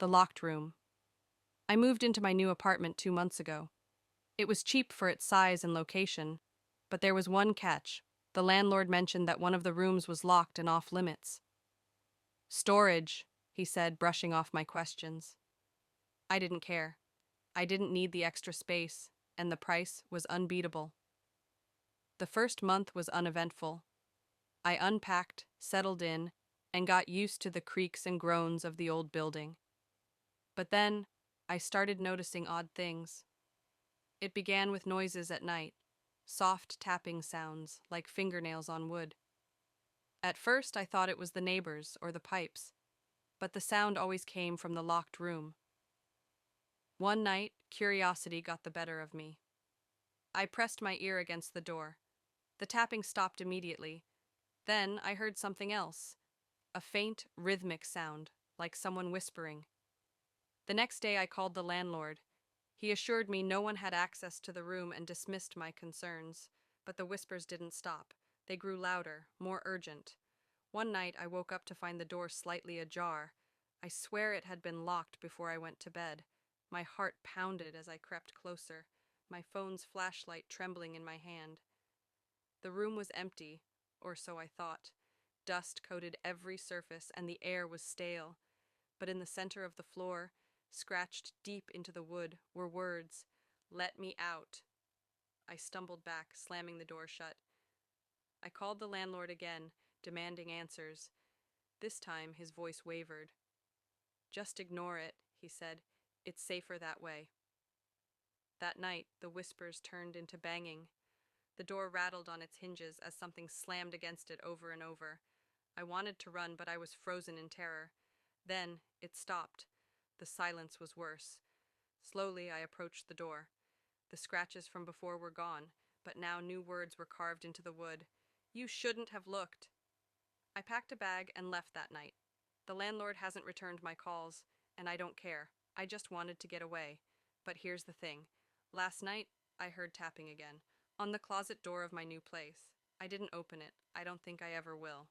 The locked room. I moved into my new apartment 2 months ago. It was cheap for its size and location, but there was one catch. The landlord mentioned that one of the rooms was locked and off limits. Storage, he said, brushing off my questions. I didn't care. I didn't need the extra space, and the price was unbeatable. The first month was uneventful. I unpacked, settled in, and got used to the creaks and groans of the old building. But then, I started noticing odd things. It began with noises at night, soft tapping sounds like fingernails on wood. At first, I thought it was the neighbors or the pipes, but the sound always came from the locked room. One night, curiosity got the better of me. I pressed my ear against the door. The tapping stopped immediately. Then I heard something else, a faint, rhythmic sound, like someone whispering. The next day I called the landlord. He assured me no one had access to the room and dismissed my concerns, but the whispers didn't stop. They grew louder, more urgent. One night I woke up to find the door slightly ajar. I swear it had been locked before I went to bed. My heart pounded as I crept closer, my phone's flashlight trembling in my hand. The room was empty, or so I thought. Dust coated every surface and the air was stale. But in the center of the floor, scratched deep into the wood, were words, "Let me out." I stumbled back, slamming the door shut. I called the landlord again, demanding answers. This time his voice wavered. "Just ignore it," he said. "It's safer that way." That night, the whispers turned into banging. The door rattled on its hinges as something slammed against it over and over. I wanted to run, but I was frozen in terror. Then it stopped. The silence was worse. Slowly, I approached the door. The scratches from before were gone, but now new words were carved into the wood. "You shouldn't have looked." I packed a bag and left that night. The landlord hasn't returned my calls, and I don't care. I just wanted to get away. But here's the thing. Last night, I heard tapping again, on the closet door of my new place. I didn't open it. I don't think I ever will.